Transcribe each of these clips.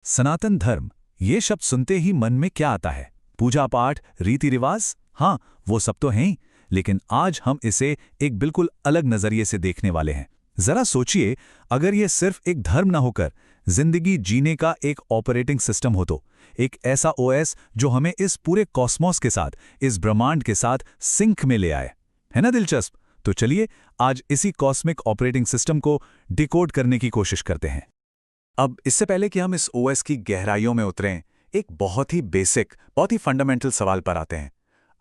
सनातन धर्म, ये शब्द सुनते ही मन में क्या आता है? पूजा पाठ, रीति रिवाज? हाँ, वो सब तो हैं ही, लेकिन आज हम इसे एक बिल्कुल अलग नजरिए से देखने वाले हैं। जरा सोचिए, अगर ये सिर्फ एक धर्म ना होकर जिंदगी जीने का एक ऑपरेटिंग सिस्टम हो तो, एक ऐसा ओएस जो हमें इस पूरे कॉस्मोस के साथ, इस ब्रह्मांड के साथ सिंक में ले आए। है ना दिलचस्प? तो चलिए आज इसी कॉस्मिक ऑपरेटिंग सिस्टम को डिकोड करने की कोशिश करते हैं। अब इससे पहले कि हम इस ओएस की गहराइयों में उतरें, एक बहुत ही बेसिक, बहुत ही फंडामेंटल सवाल पर आते हैं।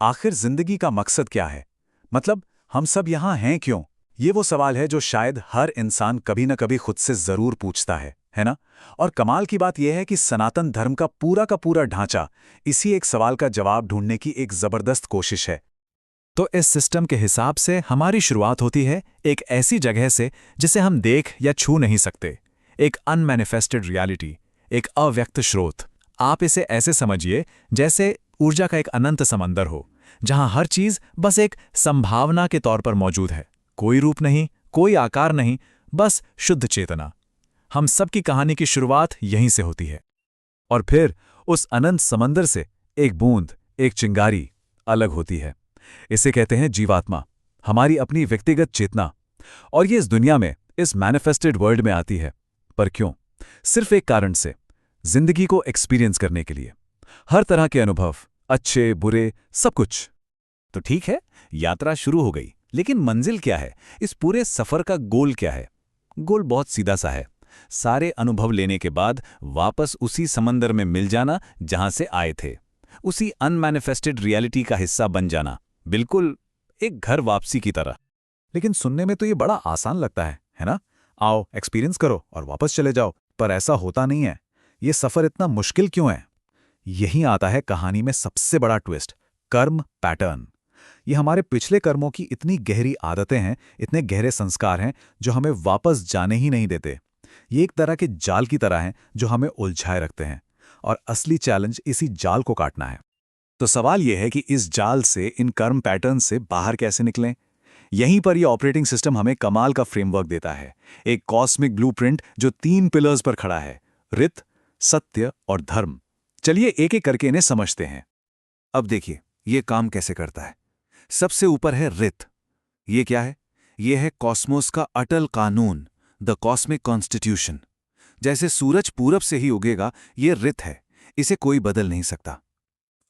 आखिर जिंदगी का मकसद क्या है? मतलब हम सब यहाँ हैं क्यों? ये वो सवाल है जो शायद हर इंसान कभी न कभी खुद से जरूर पूछता है ना? और कमाल की बात यह है कि सनातन धर्म का पूरा ढांचा इसी एक सवाल का जवाब ढूंढने की एक जबरदस्त कोशिश है। तो इस सिस्टम के हिसाब से हमारी शुरुआत होती है एक ऐसी जगह से जिसे हम देख या छू नहीं सकते, एक अनमैनिफेस्टेड रियलिटी, एक अव्यक्त स्रोत। आप इसे ऐसे समझिए जैसे ऊर्जा का एक अनंत समंदर हो, जहां हर चीज बस एक संभावना के तौर पर मौजूद है। कोई रूप नहीं, कोई आकार नहीं, बस शुद्ध चेतना। हम सबकी कहानी की शुरुआत यहीं से होती है। और फिर उस अनंत समंदर से एक बूंद, एक चिंगारी अलग होती है। इसे कहते हैं जीवात्मा, हमारी अपनी व्यक्तिगत चेतना। और ये इस दुनिया में, इस मैनिफेस्टेड वर्ल्ड में आती है। पर क्यों? सिर्फ एक कारण से, जिंदगी को एक्सपीरियंस करने के लिए। हर तरह के अनुभव, अच्छे बुरे, सब कुछ। तो ठीक है, यात्रा शुरू हो गई, लेकिन मंजिल क्या है? इस पूरे सफर का गोल क्या है? गोल बहुत सीधा सा है। सारे अनुभव लेने के बाद वापस उसी समंदर में मिल जाना जहां से आए थे, उसी अनमैनिफेस्टेड रियलिटी का हिस्सा बन जाना, बिल्कुल एक घर वापसी की तरह। लेकिन सुनने में तो ये बड़ा आसान लगता है ना? आओ, एक्सपीरियंस करो और वापस चले जाओ। पर ऐसा होता नहीं है। ये सफर इतना मुश्किल क्यों है? यही आता है कहानी में सबसे बड़ा ट्विस्ट, कर्म पैटर्न। ये हमारे पिछले कर्मों की इतनी गहरी आदतें हैं, इतने गहरे संस्कार हैं जो हमें वापस जाने ही नहीं देते। ये एक तरह के जाल की तरह हैं जो हमें उलझाए रखते हैं, और असली चैलेंज इसी जाल को काटना है। तो सवाल यह है कि इस जाल से, इन कर्म पैटर्न से बाहर कैसे निकलें? यहीं पर यह ऑपरेटिंग सिस्टम हमें कमाल का फ्रेमवर्क देता है, एक कॉस्मिक ब्लूप्रिंट जो 3 पिलर्स पर खड़ा है, ऋत, सत्य और धर्म। चलिए एक एक करके इन्हें समझते हैं। अब देखिए ये काम कैसे करता है। सबसे ऊपर है ऋत। ये क्या है? ये है कॉस्मोस का अटल कानून, द कॉस्मिक कॉन्स्टिट्यूशन। जैसे सूरज पूरब से ही उगेगा, ये ऋत है, इसे कोई बदल नहीं सकता।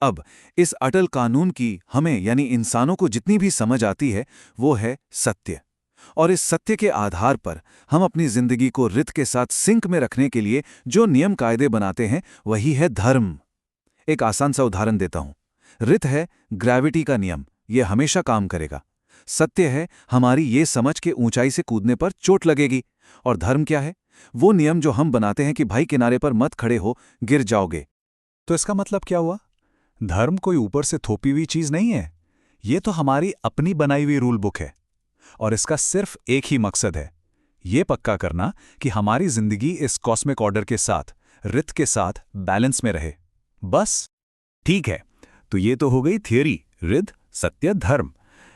अब इस अटल कानून की हमें यानी इंसानों को जितनी भी समझ आती है वो है सत्य। और इस सत्य के आधार पर हम अपनी जिंदगी को ऋत के साथ सिंक में रखने के लिए जो नियम कायदे बनाते हैं वही है धर्म। एक आसान सा उदाहरण देता हूं। ऋत है ग्रेविटी का नियम, यह हमेशा काम करेगा। सत्य है हमारी ये समझ के ऊंचाई से कूदने पर चोट लगेगी। और धर्म क्या है? वो नियम जो हम बनाते हैं कि भाई किनारे पर मत खड़े हो, गिर जाओगे। तो इसका मतलब क्या हुआ? धर्म कोई ऊपर से थोपी हुई चीज नहीं है, ये तो हमारी अपनी बनाई हुई रूल बुक है। और इसका सिर्फ एक ही मकसद है, ये पक्का करना कि हमारी जिंदगी इस कॉस्मिक ऑर्डर के साथ, ऋत के साथ बैलेंस में रहे, बस। ठीक है, तो ये तो हो गई थियरी, ऋत, सत्य, धर्म।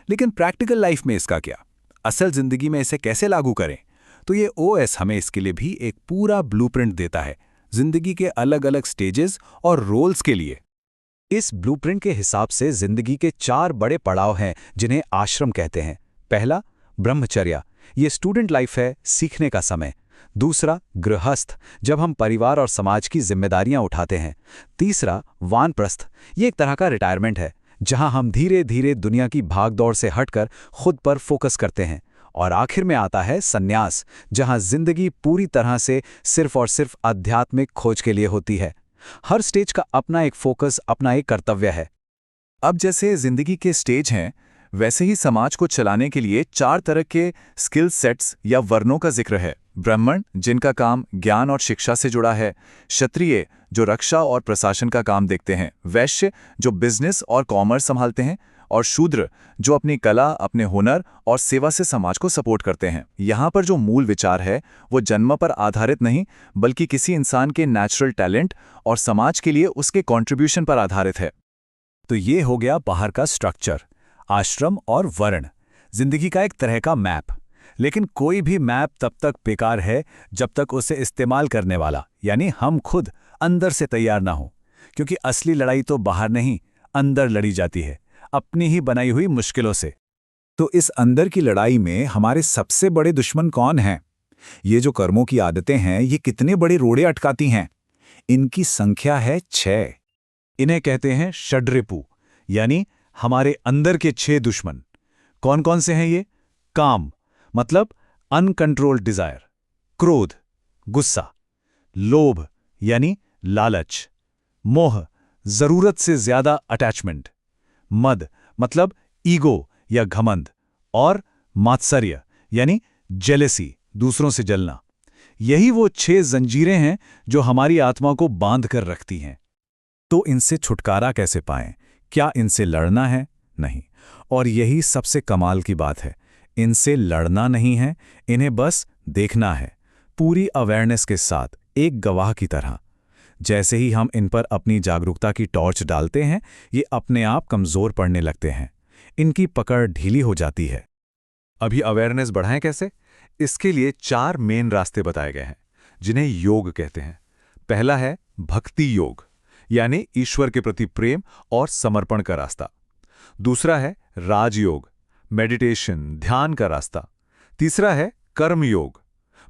लेकिन प्रैक्टिकल लाइफ में इसका क्या? असल जिंदगी में इसे कैसे लागू करें? तो ये ओएस हमें इसके लिए भी एक पूरा ब्लूप्रिंट देता है, जिंदगी के अलग अलग स्टेजेस और रोल्स के लिए। इस ब्लूप्रिंट के हिसाब से जिंदगी के 4 बड़े पड़ाव हैं जिन्हें आश्रम कहते हैं। पहला, ब्रह्मचर्य, ये स्टूडेंट लाइफ है, सीखने का समय। दूसरा, गृहस्थ, जब हम परिवार और समाज की जिम्मेदारियां उठाते हैं। तीसरा, वानप्रस्थ, ये एक तरह का रिटायरमेंट है, जहां हम धीरे धीरे दुनिया की भागदौड़ से हटकर खुद पर फोकस करते हैं। और आखिर में आता है संन्यास, जहां जिंदगी पूरी तरह से सिर्फ और सिर्फ आध्यात्मिक खोज के लिए होती है। हर स्टेज का अपना एक फोकस, अपना एक कर्तव्य है। अब जैसे जिंदगी के स्टेज हैं, वैसे ही समाज को चलाने के लिए 4 तरह के स्किल सेट्स या वर्णों का जिक्र है। ब्राह्मण, जिनका काम ज्ञान और शिक्षा से जुड़ा है। क्षत्रिय, जो रक्षा और प्रशासन का काम देखते हैं। वैश्य, जो बिजनेस और कॉमर्स संभालते हैं। और शूद्र, जो अपनी कला, अपने हुनर और सेवा से समाज को सपोर्ट करते हैं। यहाँ पर जो मूल विचार है वो जन्म पर आधारित नहीं, बल्कि किसी इंसान के नेचुरल टैलेंट और समाज के लिए उसके कंट्रीब्यूशन पर आधारित है। तो ये हो गया बाहर का स्ट्रक्चर, आश्रम और वर्ण, जिंदगी का एक तरह का मैप। लेकिन कोई भी मैप तब तक बेकार है जब तक उसे इस्तेमाल करने वाला, यानी हम खुद, अंदर से तैयार ना हो, क्योंकि असली लड़ाई तो बाहर नहीं, अंदर लड़ी जाती है, अपनी ही बनाई हुई मुश्किलों से। तो इस अंदर की लड़ाई में हमारे सबसे बड़े दुश्मन कौन हैं? ये जो कर्मों की आदतें हैं, ये कितने बड़े रोड़े अटकाती हैं? इनकी संख्या है 6। इन्हें कहते हैं षड्रिपु, यानी हमारे अंदर के 6 दुश्मन। कौन कौन से हैं ये? काम मतलब अनकंट्रोल्ड डिजायर, क्रोध गुस्सा, लोभ यानी लालच, मोह जरूरत से ज्यादा अटैचमेंट, मद मतलब ईगो या घमंड, और मात्सर्य यानी जेलेसी, दूसरों से जलना। यही वो 6 जंजीरें हैं जो हमारी आत्मा को बांध कर रखती हैं। तो इनसे छुटकारा कैसे पाएं? क्या इनसे लड़ना है? नहीं। और यही सबसे कमाल की बात है, इनसे लड़ना नहीं है, इन्हें बस देखना है, पूरी अवेयरनेस के साथ, एक गवाह की तरह। जैसे ही हम इन पर अपनी जागरूकता की टॉर्च डालते हैं, ये अपने आप कमजोर पड़ने लगते हैं, इनकी पकड़ ढीली हो जाती है। अभी अवेयरनेस बढ़ाएं कैसे? इसके लिए 4 मेन रास्ते बताए गए हैं, जिन्हें योग कहते हैं। पहला है भक्ति योग, यानी ईश्वर के प्रति प्रेम और समर्पण का रास्ता। दूसरा है राजयोग, मेडिटेशन, ध्यान का रास्ता। तीसरा है कर्म योग,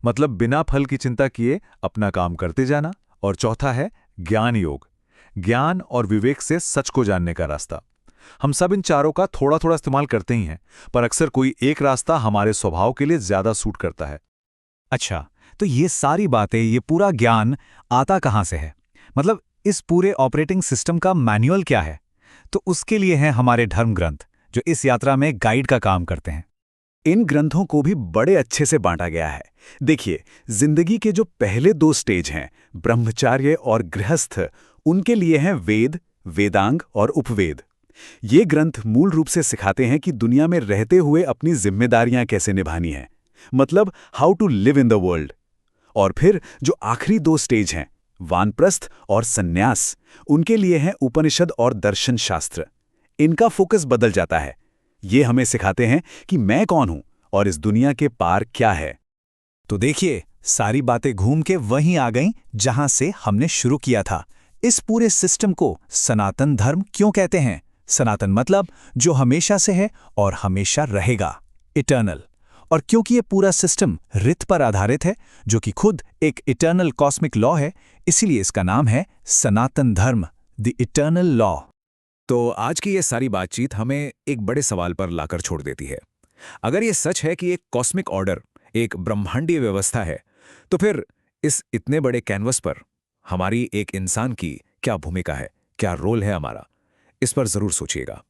मतलब बिना फल की चिंता किए अपना काम करते जाना। और चौथा है ज्ञान योग, ज्ञान और विवेक से सच को जानने का रास्ता। हम सब इन चारों का थोड़ा थोड़ा इस्तेमाल करते ही हैं, पर अक्सर कोई एक रास्ता हमारे स्वभाव के लिए ज्यादा सूट करता है। अच्छा, तो ये सारी बातें, ये पूरा ज्ञान आता कहाँ से है? मतलब इस पूरे ऑपरेटिंग सिस्टम का मैनुअल क्या है? तो उसके लिए हैं हमारे धर्म ग्रंथ, जो इस यात्रा में गाइड का काम करते हैं। इन ग्रंथों को भी बड़े अच्छे से बांटा गया है। देखिए, जिंदगी के जो पहले 2 स्टेज हैं, ब्रह्मचार्य और गृहस्थ, उनके लिए हैं वेद, वेदांग और उपवेद। ये ग्रंथ मूल रूप से सिखाते हैं कि दुनिया में रहते हुए अपनी जिम्मेदारियां कैसे निभानी हैं, मतलब how to live in the world. और फिर जो आखिरी 2 स्टेज हैं, वानप्रस्थ और सन्यास, उनके लिए हैं उपनिषद और दर्शन शास्त्र। इनका फोकस बदल जाता है। ये हमें सिखाते हैं कि मैं कौन हूं और इस दुनिया के पार क्या है। तो देखिए, सारी बातें घूम के वहीं आ गईं जहां से हमने शुरू किया था। इस पूरे सिस्टम को सनातन धर्म क्यों कहते हैं? सनातन मतलब जो हमेशा से है और हमेशा रहेगा, इटर्नल। और क्योंकि ये पूरा सिस्टम रित पर आधारित है, जो कि खुद एक इटर्नल कॉस्मिक लॉ है, इसीलिए इसका नाम है सनातन धर्म, द इटर्नल लॉ। तो आज की ये सारी बातचीत हमें एक बड़े सवाल पर लाकर छोड़ देती है। अगर ये सच है कि एक कॉस्मिक ऑर्डर, एक ब्रह्मांडीय व्यवस्था है, तो फिर इस इतने बड़े कैनवस पर हमारी एक इंसान की क्या भूमिका है, क्या रोल है हमारा? इस पर जरूर सोचिएगा।